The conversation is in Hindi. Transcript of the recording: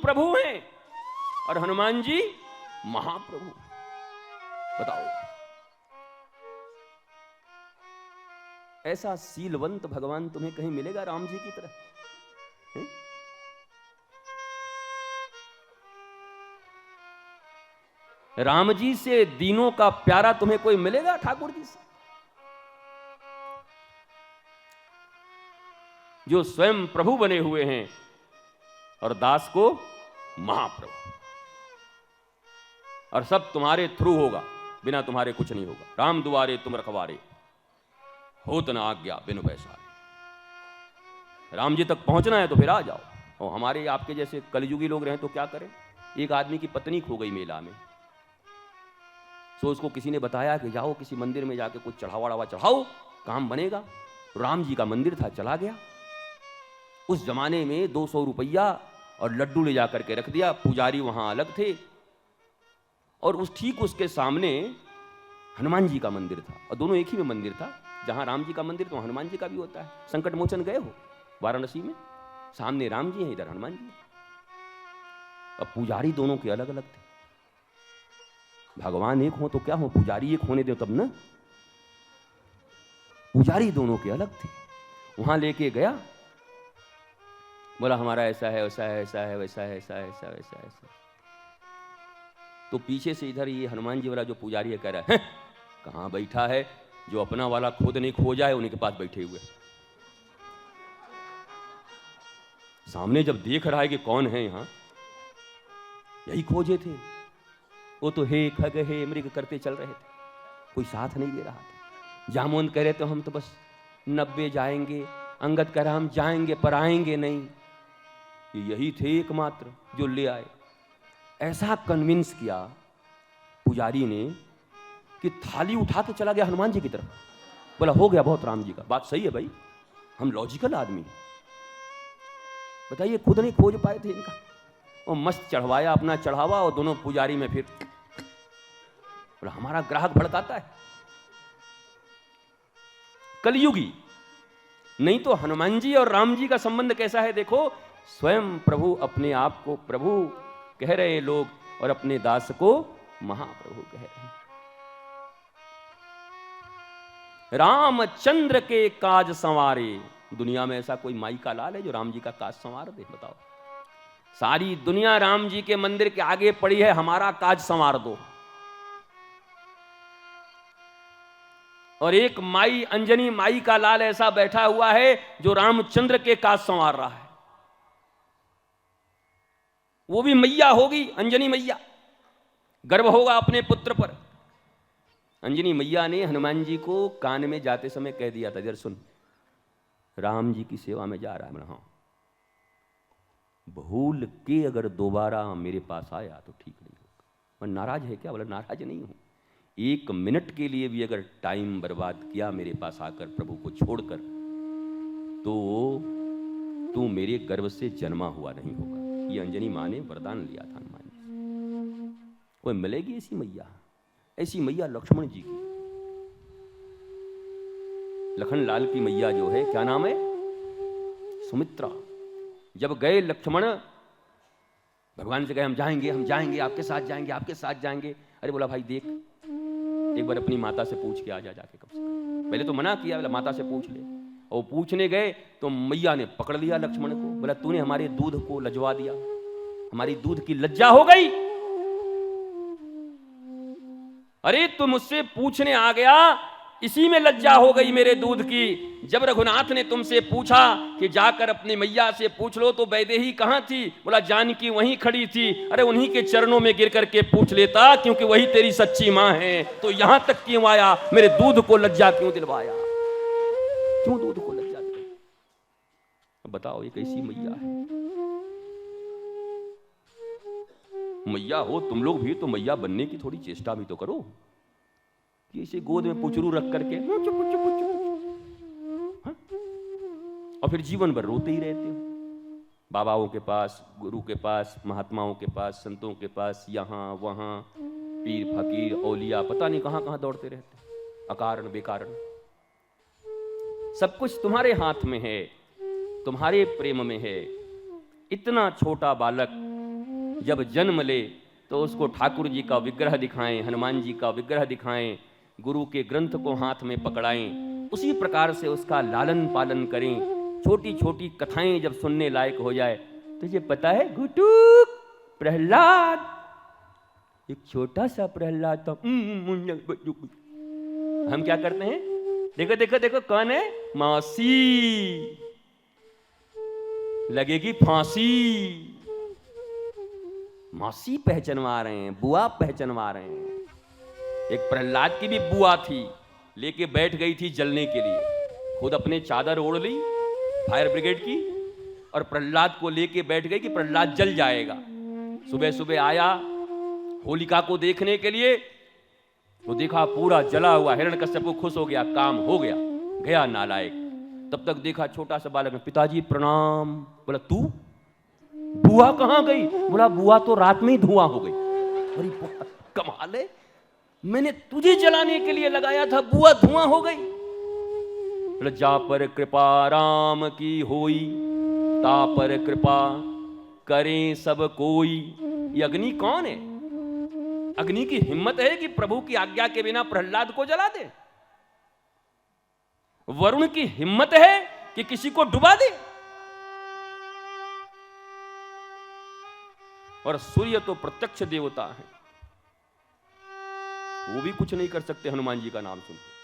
प्रभु हैं और हनुमान जी महाप्रभु। बताओ, ऐसा शीलवंत भगवान तुम्हें कहीं मिलेगा राम जी की तरह? है? राम जी से दीनों का प्यारा तुम्हें कोई मिलेगा ठाकुर जी से? जो स्वयं प्रभु बने हुए हैं और दास को महाप्रभु, और सब तुम्हारे थ्रू होगा, बिना तुम्हारे कुछ नहीं होगा। राम दुआरे तुम रखवारे, होत न आज्ञा बिनु पैसारे। राम जी तक पहुंचना है तो फिर आ जाओ। और हमारे आपके जैसे कलयुगी लोग रहे तो क्या करें? एक आदमी की पत्नी खो गई मेला में, तो उसको किसी ने बताया कि जाओ किसी मंदिर में जाके कुछ चढ़ावा चढ़ाओ, काम बनेगा। राम जी का मंदिर था, चला गया। उस जमाने में 200 रुपया और लड्डू ले जाकर के रख दिया। पुजारी वहां अलग थे और ठीक उसके सामने हनुमान जी का मंदिर था, और दोनों एक ही में मंदिर था। जहां राम जी का मंदिर तो हनुमान जी का भी होता है। संकट मोचन गए हो वाराणसी में, सामने राम जी हैं, इधर हनुमान जी। अब पुजारी दोनों के अलग अलग थे। भगवान एक हो तो क्या हो, पुजारी एक होने दो तब ना। पुजारी दोनों के अलग थे। वहां लेके गया, बोला हमारा ऐसा है, वैसा है, ऐसा है, वैसा है, ऐसा है, ऐसा है, ऐसा है, ऐसा है। तो पीछे से इधर ये हनुमान जी वाला जो पुजारी है कह रहा है, कहां बैठा है? जो अपना वाला खुद नहीं खो जाए उन्हीं के पास बैठे हुए। सामने जब देख रहा है कि कौन है यहां, यही खोजे थे। वो तो हे खग हे मृग करते चल रहे थे, कोई साथ नहीं दे रहा था। जामुन कह रहे तो हम तो बस 90 जाएंगे, अंगद कह रहा हम जाएंगे पर आएंगे नहीं। यही थे एकमात्र जो ले आए। ऐसा कन्विंस किया पुजारी ने कि थाली उठा के चला गया हनुमान जी की तरफ। बोला हो गया बहुत राम जी का। बात सही है भाई, हम लॉजिकल आदमी हैं। बताइए, खुद नहीं खोज पाए थे इनका, और मस्त चढ़वाया अपना चढ़ावा, और दोनों पुजारी में फिर बोला हमारा ग्राहक भड़काता है। कलयुगी। नहीं तो हनुमान जी और राम जी का संबंध कैसा है देखो। स्वयं प्रभु अपने आप को प्रभु कह रहे लोग, और अपने दास को महाप्रभु कह रहे हैं। रामचंद्र के काज संवारे। दुनिया में ऐसा कोई माई का लाल है जो राम जी का काज संवार दे? बताओ। सारी दुनिया राम जी के मंदिर के आगे पड़ी है, हमारा काज संवार दो। और एक माई, अंजनी माई का लाल ऐसा बैठा हुआ है जो रामचंद्र के काज संवार रहा है। वो भी मैया होगी, अंजनी मैया। गर्व होगा अपने पुत्र पर। अंजनी मैया ने हनुमान जी को कान में जाते समय कह दिया था, जरा सुन, राम जी की सेवा में जा रहा है। हाँ, भूल के अगर दोबारा मेरे पास आया तो ठीक नहीं होगा। मैं नाराज है क्या? बोला नाराज नहीं हूं। 1 मिनट के लिए भी अगर टाइम बर्बाद किया मेरे पास आकर प्रभु को छोड़कर, तो तू मेरे गर्भ से जन्मा हुआ नहीं होगा। ये अंजनी मां ने वरदान लिया था हनुमान जी। कोई मिलेगी ऐसी मैया? ऐसी मैया लक्ष्मण जी की, लखन लाल की मैया जो है, क्या नाम है? सुमित्रा। जब गए लक्ष्मण भगवान से कहे हम जाएंगे, हम जाएंगे, आपके साथ जाएंगे, आपके साथ जाएंगे। अरे बोला भाई देख, एक बार अपनी माता से पूछ के आ जा जाके। कब से पहले तो मना किया, बोला माता से पूछ ले। और पूछने गए तो मैया ने पकड़ लिया लक्ष्मण को। बोला तूने हमारे दूध को लजवा दिया, हमारी दूध की लज्जा हो गई। अरे तू मुझसे पूछने आ गया, इसी में लज्जा हो गई मेरे दूध की। जब रघुनाथ ने तुमसे पूछा कि जाकर अपनी मैया से पूछ लो, तो वैदेही कहां थी? बोला जानकी वहीं खड़ी थी। अरे उन्हीं के चरणों में गिर करके पूछ लेता, क्योंकि वही तेरी सच्ची मां है। तो यहां तक क्यों आया? मेरे दूध को लज्जा क्यों दिलवाया? क्यों दूध को लज्जा दिलवाया? बताओ, ये कैसी मैया है? मैया हो तुम लोग भी तो मैया बनने की थोड़ी चेष्टा भी तो करो। कि इसे गोद में पुचरू रख करके हाँ? और फिर जीवन भर रोते ही रहते हो। बाबाओं के पास, गुरु के पास, महात्माओं के पास, संतों के पास, यहां वहां, पीर फकीर औलिया, पता नहीं कहां कहां दौड़ते रहते, अकारण बेकारण। सब कुछ तुम्हारे हाथ में है, तुम्हारे प्रेम में है। इतना छोटा बालक जब जन्म ले तो उसको ठाकुर जी का विग्रह दिखाएं, हनुमान जी का विग्रह दिखाएं, गुरु के ग्रंथ को हाथ में पकड़ाएं, उसी प्रकार से उसका लालन पालन करें। छोटी छोटी कथाएं जब सुनने लायक हो जाए, तुझे पता है घुटुक प्रहलाद, एक छोटा सा प्रहलाद था। हम क्या करते हैं, देखो देखो देखो कौन है, मौसी लगेगी फांसी। मौसी पहचानवा रहे हैं, बुआ पहचानवा रहे हैं। एक प्रहलाद की भी बुआ थी, लेके बैठ गई थी जलने के लिए, खुद अपने चादर ओढ़ ली फायर ब्रिगेड की, और प्रहलाद को लेके बैठ गई कि प्रहलाद जल जाएगा। सुबह सुबह आया होलिका को देखने के लिए, तो देखा पूरा जला हुआ, हिरण्यकश्यप को खुश हो गया, काम हो गया, गया नालायक। तब तक देखा छोटा सा बालक में, पिताजी प्रणाम। बोला तू, बुआ कहां गई? बोला बुआ तो रात में ही धुआं हो गई। अरे कमाल है, मैंने तुझे जलाने के लिए लगाया था, बुआ धुआं हो गई। बोला जा पर कृपा राम की होई, ता पर कृपा करें सब कोई। ये अग्नि कौन है? अग्नि की हिम्मत है कि प्रभु की आज्ञा के बिना प्रहलाद को जला दे? वरुण की हिम्मत है कि किसी को डुबा दे? और सूर्य तो प्रत्यक्ष देवता है, वो भी कुछ नहीं कर सकते हनुमान जी का नाम सुनकर।